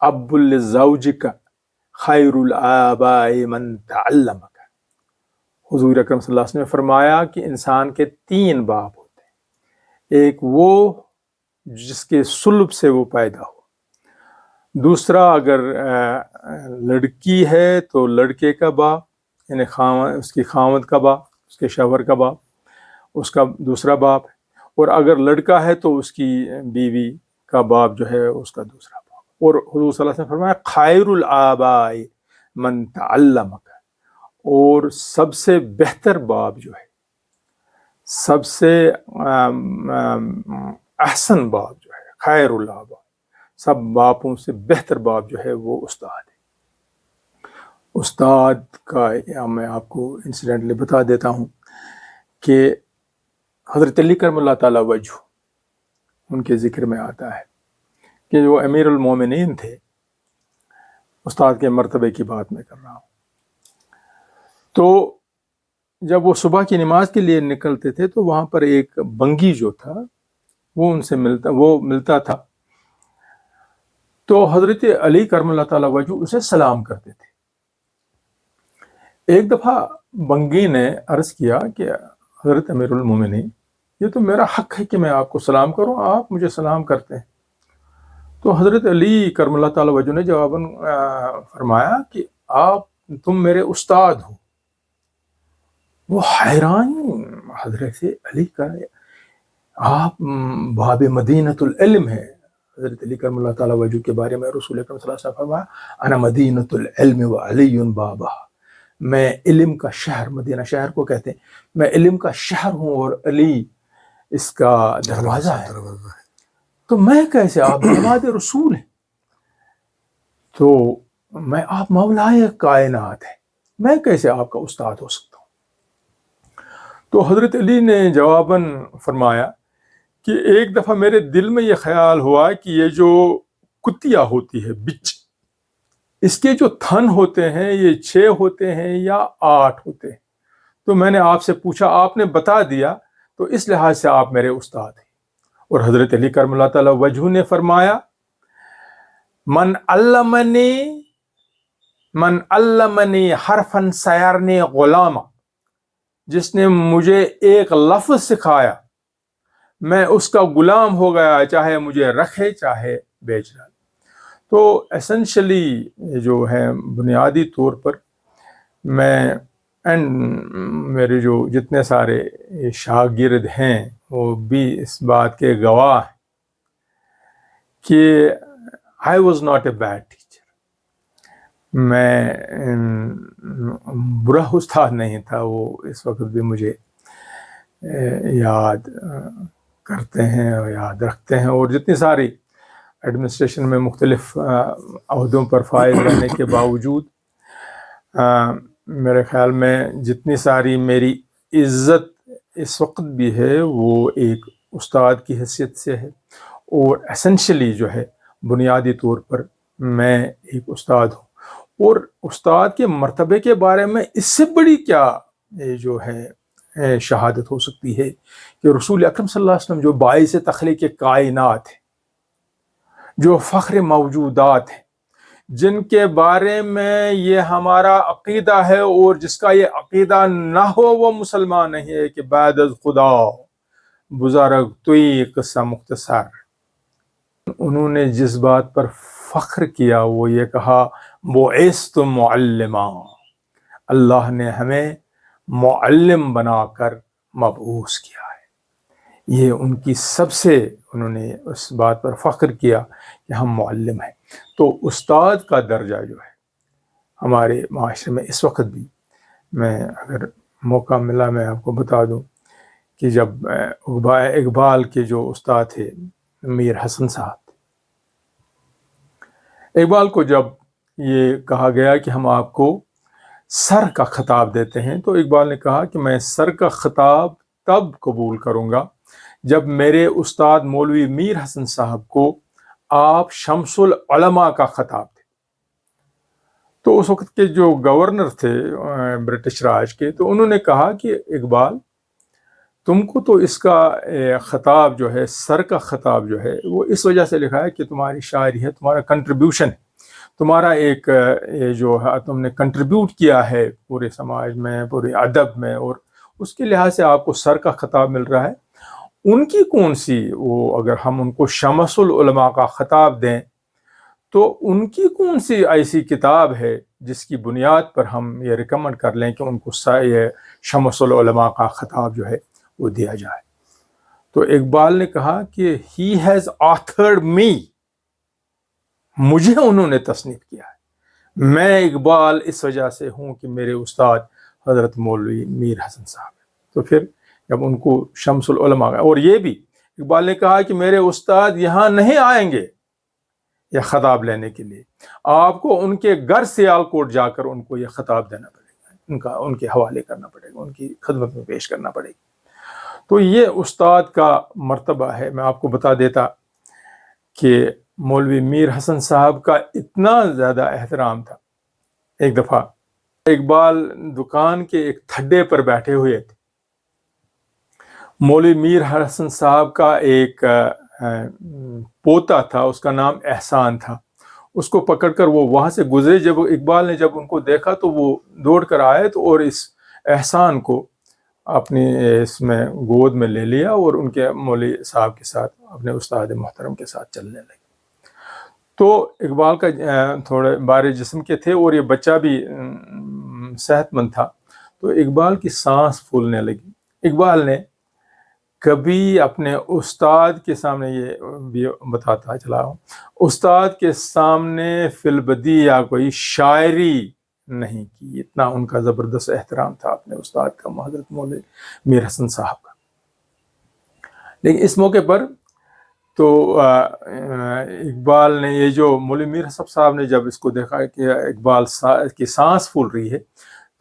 اب لزوجک خیر الآباء من تعلمک. حضور اکرم صلی اللہ علیہ وسلم نے فرمایا کہ انسان کے 3 باپ ہوتے ہیں. ایک وہ جس کے صلب سے وہ پیدا ہو, دوسرا اگر لڑکی ہے تو لڑکے کا باپ, یعنی اس کی خاوند کا باپ, اس کے شوہر کا باپ, اس کا دوسرا باپ ہے, اور اگر لڑکا ہے تو اس کی بیوی کا باپ جو ہے اس کا دوسرا باپ. اور حضور صلی اللہ علیہ وسلم نے فرمایا خیر الآباء من تعلمک, اور سب سے بہتر باپ جو ہے, سب سے احسن باپ جو ہے, خیر الآباء, سب باپوں سے بہتر باپ جو ہے وہ استاد ہے. استاد کا میں آپ کو انسیڈنٹلی بتا دیتا ہوں کہ حضرت علی کرم اللہ تعالیٰ وجہ, ان کے ذکر میں آتا ہے کہ وہ امیر المومنین تھے. استاد کے مرتبے کی بات میں کر رہا ہوں. تو جب وہ صبح کی نماز کے لیے نکلتے تھے تو وہاں پر ایک بنگی جو تھا وہ ان سے ملتا تھا. تو حضرت علی کرم اللہ تعالیٰ وجہ اسے سلام کرتے تھے. ایک دفعہ بنگی نے عرض کیا کہ حضرت امیر المومنین, یہ تو میرا حق ہے کہ میں آپ کو سلام کروں, آپ مجھے سلام کرتے ہیں. تو حضرت علی کرم اللہ تعالیٰ وجہ نے جواباً فرمایا کہ تم میرے استاد ہو. وہ حیران, حضرت علی کا آپ باب مدینۃ العلم ہے. حضرت علی کرم اللہ تعالیٰ وجہ کے بارے میں رسول اکرم صلی اللہ علیہ وسلم فرمایا انا مدینۃ العلم وعلی بابہ, میں علم کا شہر, مدینہ شہر کو کہتے ہیں, میں علم کا شہر ہوں اور علی اس کا دروازہ ہے. تو میں کیسے, آپ داماد رسول ہیں, تو میں آپ مولائے کائنات ہیں, میں کیسے آپ کا استاد ہو سکتا ہوں. تو حضرت علی نے جواباً فرمایا کہ ایک دفعہ میرے دل میں یہ خیال ہوا کہ یہ جو کتیا ہوتی ہے بچ, اس کے جو تھن ہوتے ہیں یہ 6 ہوتے ہیں یا 8 ہوتے ہیں. تو میں نے آپ سے پوچھا, آپ نے بتا دیا, تو اس لحاظ سے آپ میرے استاد ہیں. اور حضرت علی کرم اللہ تعالیٰ وجہ نے فرمایا من علمنی حرفا سیرنی غلاما, جس نے مجھے ایک لفظ سکھایا میں اس کا غلام ہو گیا, چاہے مجھے رکھے چاہے بیچ ڈالے. تو ایسنشلی جو ہے بنیادی طور پر میں میرے جو جتنے سارے شاگرد ہیں وہ بھی اس بات کے گواہ ہیں کہ I was not a bad teacher. میں برا استاد نہیں تھا. وہ اس وقت بھی مجھے یاد کرتے ہیں اور یاد رکھتے ہیں, اور جتنی ساری ایڈمنسٹریشن میں مختلف عہدوں پر فائز رہنے کے باوجود میرے خیال میں جتنی ساری میری عزت اس وقت بھی ہے وہ ایک استاد کی حیثیت سے ہے, اور ایسنشلی جو ہے بنیادی طور پر میں ایک استاد ہوں. اور استاد کے مرتبے کے بارے میں اس سے بڑی کیا جو ہے شہادت ہو سکتی ہے کہ رسول اکرم صلی اللہ علیہ وسلم جو باعث تخلیق کائنات ہے, جو فخر موجودات ہیں، جن کے بارے میں یہ ہمارا عقیدہ ہے، اور جس کا یہ عقیدہ نہ ہو وہ مسلمان نہیں ہے، کہ بعد از خدا بزرگ توئی قصہ مختصر. انہوں نے جس بات پر فخر کیا وہ یہ کہا بعثت معلما، اللہ نے ہمیں معلم بنا کر مبعوث کیا ہے. یہ ان کی سب سے، انہوں نے اس بات پر فخر کیا کہ ہم معلم ہیں. تو استاد کا درجہ جو ہے ہمارے معاشرے میں اس وقت بھی، میں اگر موقع ملا میں آپ کو بتا دوں کہ جب اقبال کے جو استاد تھے میر حسن صاحب، اقبال کو جب یہ کہا گیا کہ ہم آپ کو سر کا خطاب دیتے ہیں، تو اقبال نے کہا کہ میں سر کا خطاب تب قبول کروں گا جب میرے استاد مولوی میر حسن صاحب کو آپ شمس العلماء کا خطاب دیں. تو اس وقت کے جو گورنر تھے برٹش راج کے، تو انہوں نے کہا کہ اقبال تم کو تو اس کا خطاب جو ہے، سر کا خطاب جو ہے، وہ اس وجہ سے لکھا ہے کہ تمہاری شاعری ہے، تمہارا کنٹریبیوشن ہے، تمہارا ایک جو ہے تم نے کنٹریبیوٹ کیا ہے پورے سماج میں، پورے ادب میں، اور اس کے لحاظ سے آپ کو سر کا خطاب مل رہا ہے. ان کی کون سی وہ، اگر ہم ان کو شمس العلماء کا خطاب دیں تو ان کی کون سی ایسی کتاب ہے جس کی بنیاد پر ہم یہ ریکمنڈ کر لیں کہ ان کو یہ شمس العلماء کا خطاب جو ہے وہ دیا جائے. تو اقبال نے کہا کہ ہی ہیز آتھرڈ می، مجھے انہوں نے تصنیف کیا ہے، میں اقبال اس وجہ سے ہوں کہ میرے استاد حضرت مولوی میر حسن صاحب ہیں. تو پھر جب ان کو شمس العلماء، اور یہ بھی اقبال نے کہا کہ میرے استاد یہاں نہیں آئیں گے یہ خطاب لینے کے لیے، آپ کو ان کے گھر سیالکوٹ جا کر ان کو یہ خطاب دینا پڑے گا، ان کے حوالے کرنا پڑے گا، ان کی خدمت میں پیش کرنا پڑے گا. تو یہ استاد کا مرتبہ ہے. میں آپ کو بتا دیتا کہ مولوی میر حسن صاحب کا اتنا زیادہ احترام تھا. ایک دفعہ اقبال دکان کے ایک تھڈے پر بیٹھے ہوئے تھے، مولوی میر حسن صاحب کا ایک پوتا تھا، اس کا نام احسان تھا. اس کو پکڑ کر وہ وہاں سے گزرے. جب اقبال نے جب ان کو دیکھا تو وہ دوڑ کر آئے تو، اور اس احسان کو اپنی اس میں گود میں لے لیا اور ان کے مولوی صاحب کے ساتھ، اپنے استاد محترم کے ساتھ چلنے لگے. تو اقبال کا تھوڑے بارے جسم کے تھے اور یہ بچہ بھی صحت مند تھا، تو اقبال کی سانس پھولنے لگی. اقبال نے کبھی اپنے استاد کے سامنے، یہ بھی بتاتا چلا ہوں، استاد کے سامنے فی البدی یا کوئی شاعری نہیں کی. اتنا ان کا زبردست احترام تھا اپنے استاد کا، حضرت مولوی میر حسن صاحب کا. لیکن اس موقع پر تو اقبال نے، یہ جو مولوی میر حسن صاحب نے جب اس کو دیکھا کہ اقبال کی سانس پھول رہی ہے،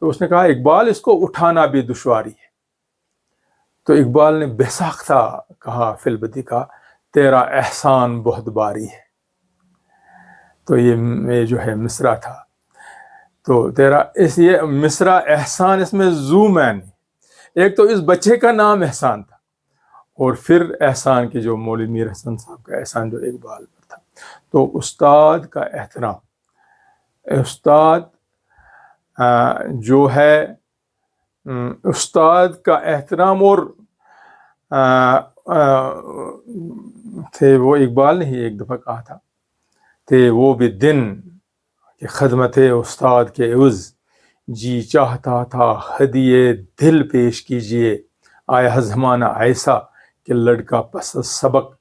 تو اس نے کہا اقبال اس کو اٹھانا بھی دشواری ہے. تو اقبال نے بے ساختہ کہا فی البدی کا، تیرا احسان بہت باری ہے. تو یہ جو ہے مصرع تھا. تو تیرا یہ مصرع احسان، اس میں زوم ہے نہیں. ایک تو اس بچے کا نام احسان تھا، اور پھر احسان کے جو مولوی میر حسن صاحب کا احسان جو اقبال پر تھا. تو استاد کا احترام، استاد جو ہے، استاد کا احترام، اور تھے وہ، اقبال نے ہی ایک دفعہ کہا تھا، تھے وہ بھی دن کہ خدمت استاد کے عوض جی چاہتا تھا ہدیے دل پیش کیجئے. آیا زمانہ ایسا کہ لڑکا پس سبق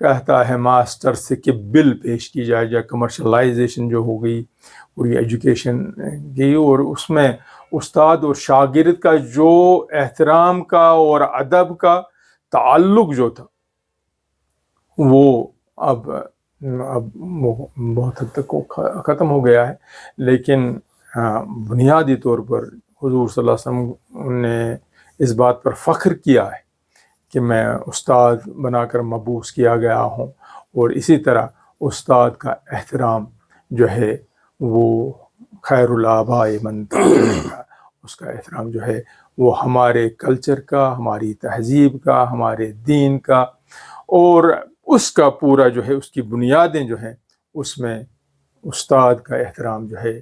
کہتا ہے ماسٹر سے کہ بل پیش کی جائے. جائے کمرشلائزیشن جو ہو گئی پوری ایجوکیشن کی، اور اس میں استاد اور شاگرد کا جو احترام کا اور ادب کا تعلق جو تھا، وہ اب بہت حد تک ختم ہو گیا ہے. لیکن بنیادی طور پر حضور صلی اللہ علیہ وسلم نے اس بات پر فخر کیا ہے کہ میں استاد بنا کر مبعوث کیا گیا ہوں. اور اسی طرح استاد کا احترام جو ہے وہ خیر الآباء من تعلم، اس کا احترام جو ہے وہ ہمارے کلچر کا، ہماری تہذیب کا، ہمارے دین کا، اور اس کا پورا جو ہے اس کی بنیادیں جو ہیں اس میں استاد کا احترام جو ہے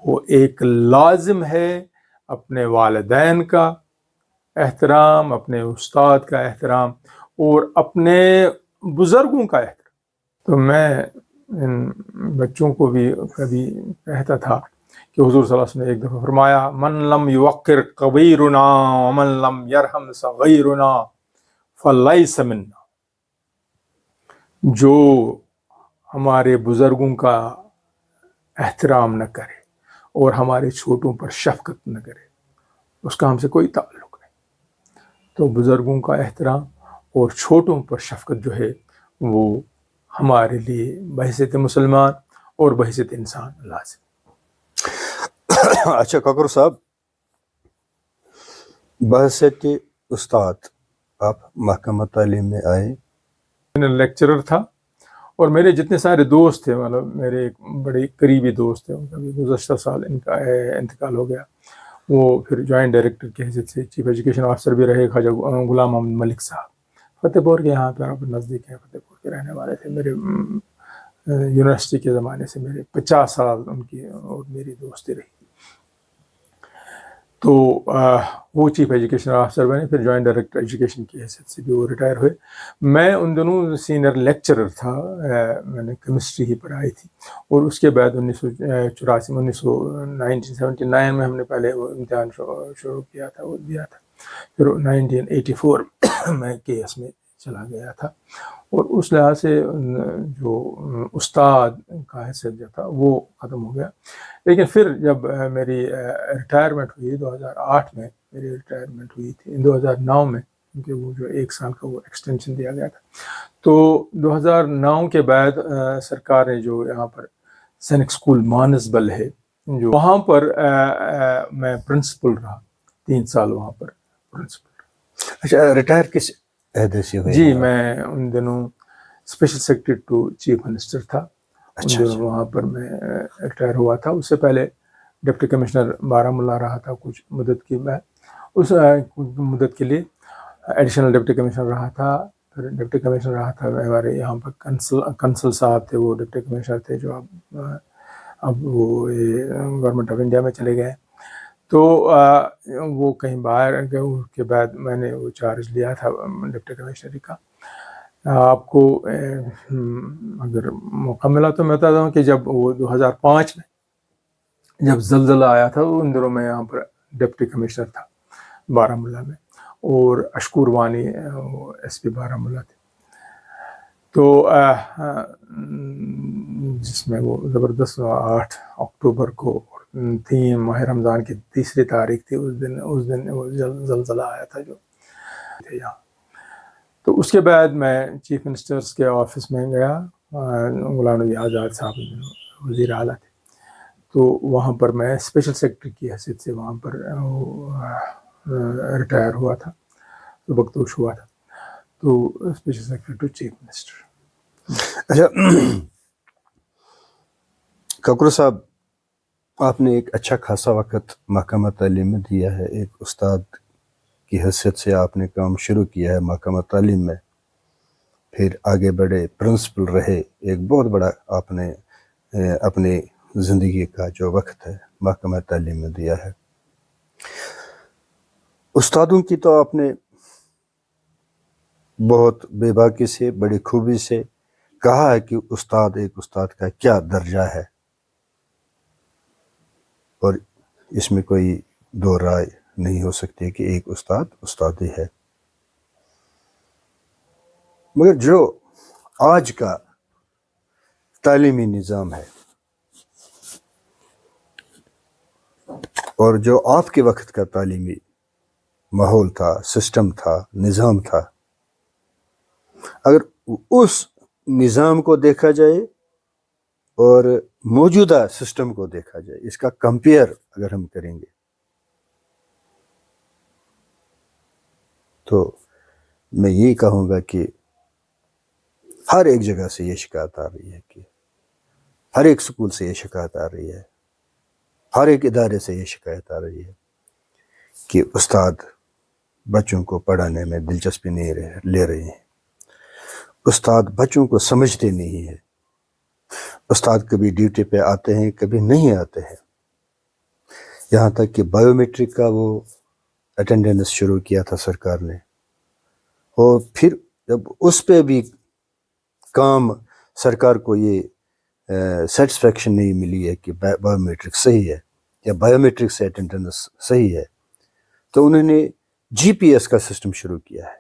وہ ایک لازم ہے، اپنے والدین کا احترام، اپنے استاد کا احترام اور اپنے بزرگوں کا احترام۔ تو میں ان بچوں کو بھی کبھی کہتا تھا کہ حضور صلی اللہ علیہ وسلم نے ایک دفعہ فرمایا من لم یوقر کبیرنا ومن لم یرحم صغیرنا فلیس منا، جو ہمارے بزرگوں کا احترام نہ کرے اور ہمارے چھوٹوں پر شفقت نہ کرے اس کا ہم سے کوئی تعلق نہیں۔ تو بزرگوں کا احترام اور چھوٹوں پر شفقت جو ہے وہ ہمارے لیے بحیثیت مسلمان اور بحیثیت انسان لازم۔ اچھا کاکر صاحب، بحیثیت استاد آپ محکمہ تعلیم میں آئے، میں لیکچرر تھا اور میرے جتنے سارے دوست تھے، مطلب میرے ایک بڑے قریبی دوست تھے، ان کا بھی گزشتہ سال ان کا انتقال ہو گیا، وہ پھر جوائنٹ ڈائریکٹر کی حیثیت سے چیف ایجوکیشن آفیسر بھی رہے، خواجہ غلام محمد ملک صاحب، فتح پور کے یہاں پہ نزدیک ہیں، فتح پور کے رہنے والے تھے، میرے یونیورسٹی کے زمانے سے میرے 50 سال ان کی اور میری دوستی رہی۔ تو وہ چیف ایجوکیشن آفیسر بنے، پھر جوائنٹ ڈائریکٹر ایجوکیشن کی حیثیت سے بھی وہ ریٹائر ہوئے۔ میں ان دنوں سینئر لیکچرر تھا، میں نے کیمسٹری ہی پڑھائی تھی، اور اس کے بعد 1979 میں ہم نے پہلے وہ امتحان شروع کیا تھا، وہ دیا تھا، پھر 1984 میں کے ایس میں چلا گیا تھا، اور اس لحاظ سے جو استاد کا حیثیت جو تھا وہ ختم ہو گیا۔ لیکن پھر جب میری ریٹائرمنٹ ہوئی 2008 میں، میری ریٹائرمنٹ ہوئی تھی 2009 میں، کیونکہ وہ جو 1 سال کا وہ ایکسٹینشن دیا گیا تھا، تو 2009 کے بعد سرکار نے جو یہاں پر سینک اسکول مانسبل ہے، جو وہاں پر میں پرنسپل رہا 3 سال وہاں پر پرنسپل۔ اچھا ریٹائر کس عہدے سے ہوئے؟ جی میں ان دنوں special secretary to chief minister تھا، ان دنوں وہاں پر میں ریٹائر ہوا تھا۔ اس سے پہلے ڈپٹی کمشنر بارہ مولہ رہا تھا کچھ مدت کی، میں اس مدت کے لیے ایڈیشنل ڈپٹی کمشنر رہا تھا، پھر ڈپٹی کمشنر رہا تھا ہمارے یہاں پر کنسل صاحب تھے، وہ ڈپٹی کمشنر تھے جو اب وہ گورنمنٹ آف انڈیا میں چلے گئے، تو وہ کہیں باہر گئے۔ اس کے بعد میں نے وہ چارج لیا تھا ڈپٹی کمشنری کا۔ آپ کو اگر موقع ملا تو میں بتاتا ہوں کہ جب وہ 2005 میں جب زلزلہ آیا تھا، ان دنوں میں یہاں پر ڈپٹی کمشنر تھا بارہ مولہ میں، اور اشکور وانی ایس پی بارہ مولہ تھے، تو جس میں وہ زبردست 8 اکتوبر کو 3 ماہ رمضان کی 3 تاریخ تھی، اس دن وہ زلزلہ آیا تھا جو تھے یہاں۔ تو اس کے بعد میں چیف منسٹرز کے آفس میں گیا، غلام نبی آزاد صاحب وزیر اعلیٰ تھے، تو وہاں پر میں اسپیشل سیکرٹری کی حیثیت سے وہاں پر ریٹائر ہوا تھا، تو بختوش ہوا تھا، تو special secretary to chief minister. اچھا کاکر صاحب، آپ نے ایک اچھا خاصا وقت محکمہ تعلیم میں دیا ہے، ایک استاد کی حیثیت سے آپ نے کام شروع کیا ہے محکمہ تعلیم میں، پھر آگے بڑھے، پرنسپل رہے، ایک بہت بڑا آپ نے اپنی زندگی کا جو وقت ہے محکمہ تعلیم میں دیا ہے۔ استادوں کی تو آپ نے بہت بے باکی سے، بڑی خوبی سے کہا ہے کہ استاد، ایک استاد کا کیا درجہ ہے، اور اس میں کوئی دو رائے نہیں ہو سکتی کہ ایک استاد استاد ہی ہے۔ مگر جو آج کا تعلیمی نظام ہے اور جو آپ کے وقت کا تعلیمی ماحول تھا، سسٹم تھا، نظام تھا، اگر اس نظام کو دیکھا جائے اور موجودہ سسٹم کو دیکھا جائے، اس کا کمپیئر اگر ہم کریں گے تو میں یہی کہوں گا کہ ہر ایک جگہ سے یہ شکایت آ رہی ہے، کہ ہر ایک سکول سے یہ شکایت آ رہی ہے، ہر ایک ادارے سے یہ شکایت آ رہی ہے کہ استاد بچوں کو پڑھانے میں دلچسپی نہیں لے رہے ہیں، استاد بچوں کو سمجھتے نہیں ہیں. استاد کبھی ڈیوٹی پہ آتے ہیں کبھی نہیں آتے ہیں. یہاں تک کہ بایو میٹرک کا وہ اٹینڈنس شروع کیا تھا سرکار نے, اور پھر جب اس پہ بھی کام سرکار کو یہ سیٹسفیکشن نہیں ملی ہے کہ بایو میٹرک صحیح ہے یا بایو میٹرک سے اٹینڈنس صحیح ہے, تو انہوں نے جی پی ایس کا سسٹم شروع کیا ہے.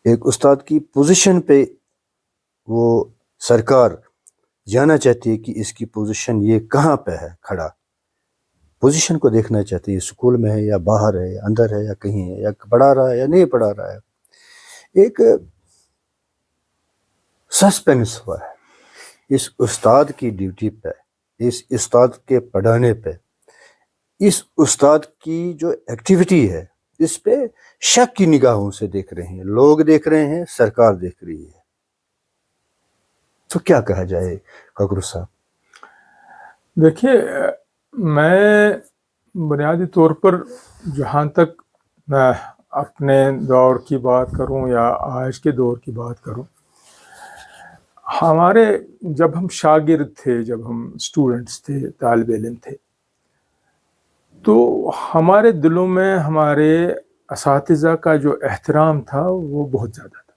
ایک استاد کی پوزیشن پہ وہ سرکار جانا چاہتی ہے کہ اس کی پوزیشن یہ کہاں پہ ہے کھڑا, پوزیشن کو دیکھنا چاہتی ہے, اسکول میں ہے یا باہر ہے یا اندر ہے یا کہیں ہے, یا پڑھا رہا ہے یا نہیں پڑھا رہا ہے. ایک سسپینس ہوا ہے اس استاد کی ڈیوٹی پہ, اس استاد کے پڑھانے پہ, اس استاد کی جو ایکٹیویٹی ہے اس پہ شک کی نگاہوں سے دیکھ رہے ہیں, لوگ دیکھ رہے ہیں, سرکار دیکھ رہی ہے. تو کیا کہا جائے کاکرو صاحب؟ دیکھیے, میں بنیادی طور پر جہاں تک میں اپنے دور کی بات کروں یا آج کے دور کی بات کروں, ہمارے جب ہم شاگرد تھے, جب ہم اسٹوڈنٹس تھے, طالب علم تھے, تو ہمارے دلوں میں ہمارے اساتذہ کا جو احترام تھا وہ بہت زیادہ تھا.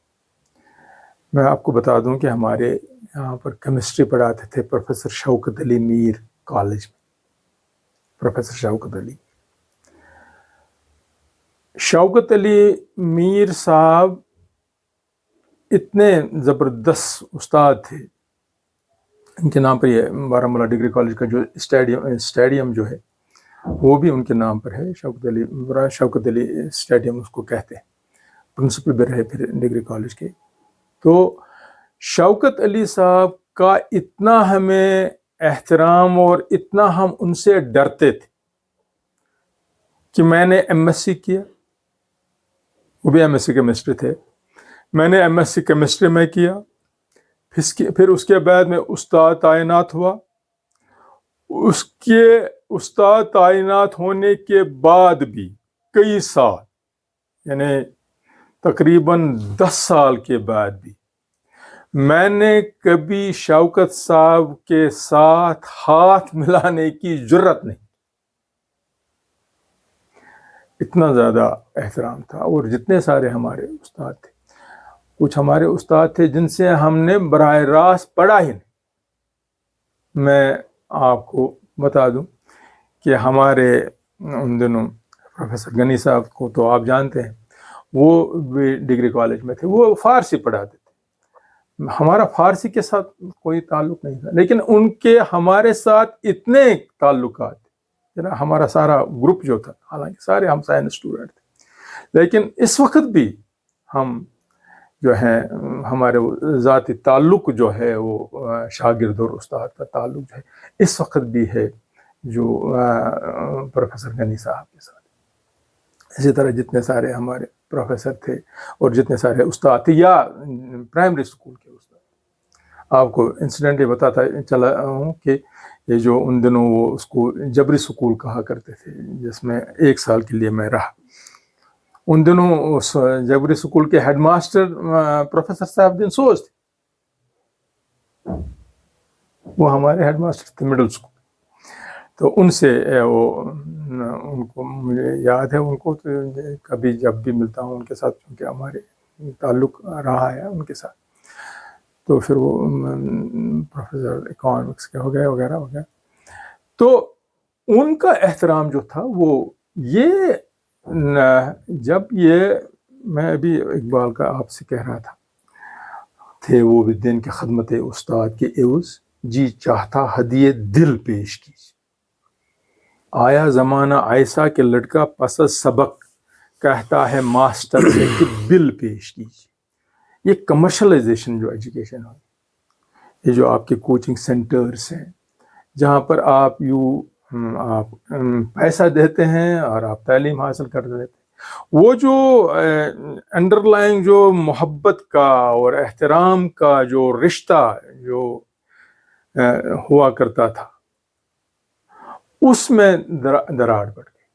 میں آپ کو بتا دوں کہ ہمارے یہاں پر کیمسٹری پڑھاتے تھے پروفیسر شوکت علی میر کالج میں. پروفیسر شوکت علی میر صاحب اتنے زبردست استاد تھے. ان کے نام پر یہ بارہمولہ ڈگری کالج کا جو اسٹیڈیم جو ہے وہ بھی ان کے نام پر ہے. شوکت علی اسٹیڈیم اس کو کہتے ہیں. پرنسپل بھی رہے پھر ڈگری کالج کے. تو شوکت علی صاحب کا اتنا ہمیں احترام اور اتنا ہم ان سے ڈرتے تھے کہ میں نے ایم ایس سی کیا, وہ بھی ایم ایس سی کیمسٹری تھے, میں نے ایم ایس سی کیمسٹری میں کیا, پھر اس کے بعد میں استاد تعینات ہوا. اس کے استاد تعینات ہونے کے بعد بھی کئی سال, یعنی تقریباً 10 سال کے بعد بھی میں نے کبھی شوکت صاحب کے ساتھ ہاتھ ملانے کی جرت نہیں. اتنا زیادہ احترام تھا. اور جتنے سارے ہمارے استاد تھے, کچھ ہمارے استاد تھے جن سے ہم نے براہ راست پڑھا ہی نہیں. میں آپ کو بتا دوں کہ ہمارے ان دنوں پروفیسر غنی صاحب کو تو آپ جانتے ہیں, وہ بھی ڈگری کالج میں تھے, وہ فارسی پڑھاتے تھے. ہمارا فارسی کے ساتھ کوئی تعلق نہیں تھا, لیکن ان کے ہمارے ساتھ اتنے تعلقات تھے. ہمارا سارا گروپ جو تھا, حالانکہ سارے ہم سائنس اسٹوڈنٹ تھے, لیکن اس وقت بھی ہم جو ہیں ہمارے ذاتی تعلق جو ہے وہ شاگرد اور استاد کا تعلق جو ہے اس وقت بھی ہے جو پروفیسر غنی صاحب کے ساتھ. اسی طرح جتنے سارے ہمارے پروفیسر تھے اور جتنے سارے استاد تھے, یا پرائمری اسکول کے استاد. آپ کو انسیڈنٹلی بتاتا چلا ہوں کہ یہ جو ان دنوں وہ اسکول جبری اسکول کہا کرتے تھے, جس میں 1 سال کے لیے میں رہا, ان دنوں اس جبری اسکول کے ہیڈ ماسٹر پروفیسر صاحب دن سوز تھے. وہ ہمارے ہیڈ ماسٹر تھے مڈل اسکول. تو ان سے ان کو مجھے یاد ہے, ان کو کبھی جب بھی ملتا ہوں ان کے ساتھ, کیونکہ ہمارے تعلق رہا ہے ان کے ساتھ, تو پھر وہ پروفیسر اکنامکس کے ہو گئے وغیرہ وغیرہ. تو ان کا احترام جو تھا وہ یہ جب یہ میں ابھی اقبال کا آپ سے کہہ رہا تھا, تھے وہ بھی دن کے خدمت استاد کے عوض, جی چاہتا ہدیے دل پیش کیجیے. آیا زمانہ ایسا کہ لڑکا پس سبق کہتا ہے ماسٹر سے کہ بل پیش کیجیے. یہ کمرشلائزیشن جو ایجوکیشن ہے, یہ جو آپ کے کوچنگ سینٹرز ہیں جہاں پر آپ پیسہ دیتے ہیں اور آپ تعلیم حاصل کر دیتے ہیں, وہ جو انڈر لائنگ جو محبت کا اور احترام کا جو رشتہ جو ہوا کرتا تھا, اس میں دراڑ پڑ گئی.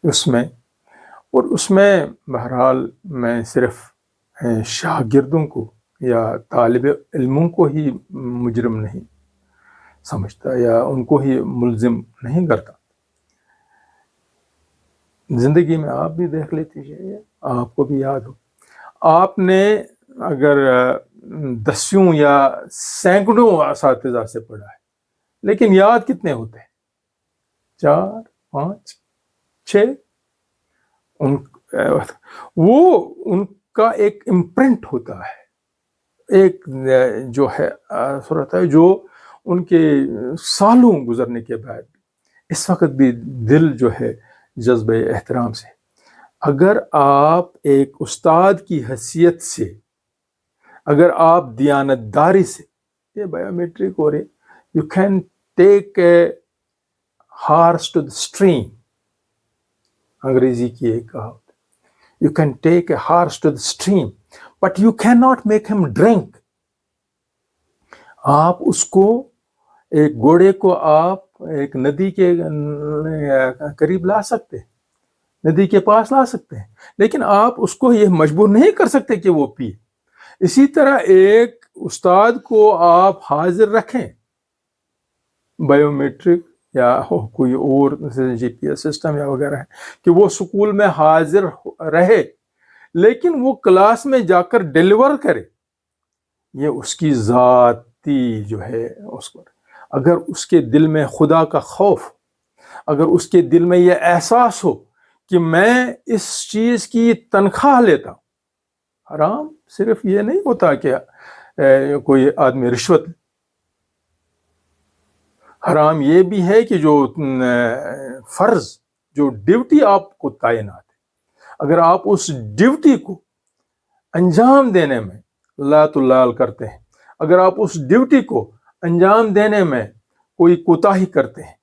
اس میں بہرحال میں صرف شاگردوں کو یا طالب علموں کو ہی مجرم نہیں سمجھتا یا ان کو ہی ملزم نہیں کرتا. زندگی میں آپ بھی دیکھ لیجیے، آپ کو بھی یاد ہو، آپ نے اگر دسیوں یا سینکڑوں اساتذہ سے پڑھا ہے، لیکن یاد کتنے ہوتے ہیں؟ 4 5 6. ان کا ایک امپرنٹ ہوتا ہے، ایک جو ہے اثر ہوتا ہے جو ان کے سالوں گزرنے کے بعد اس وقت بھی دل جو ہے جذبہ احترام سے. اگر آپ ایک استاد کی حیثیت سے، اگر آپ دیانتداری سے، یہ بایو میٹرک ہو رہے، you can take a horse to the stream, انگریزی کی ایک کہاوت، you can take a horse to the stream but you can not make him drink. آپ اس کو، ایک گھوڑے کو آپ ایک ندی کے قریب لا سکتے، ندی کے پاس لا سکتے ہیں، لیکن آپ اس کو یہ مجبور نہیں کر سکتے کہ وہ پیے. اسی طرح ایک استاد کو آپ حاضر رکھیں، بایو میٹرک یا کوئی اور جی پی ایس سسٹم یا وغیرہ ہے، کہ وہ اسکول میں حاضر رہے لیکن وہ کلاس میں جا کر ڈیلیور کرے. یہ اس کی ذاتی جو ہے اس پر، اگر اس کے دل میں خدا کا خوف، اگر اس کے دل میں یہ احساس ہو کہ میں اس چیز کی تنخواہ لیتا ہوں. حرام صرف یہ نہیں ہوتا کہ کوئی آدمی رشوت، حرام یہ بھی ہے کہ جو فرض، جو ڈیوٹی آپ کو تعینات ہے، اگر آپ اس ڈیوٹی کو انجام دینے میں لات و لال کرتے ہیں، اگر آپ اس ڈیوٹی کو انجام دینے میں کوئی کوتاہی کرتے ہیں،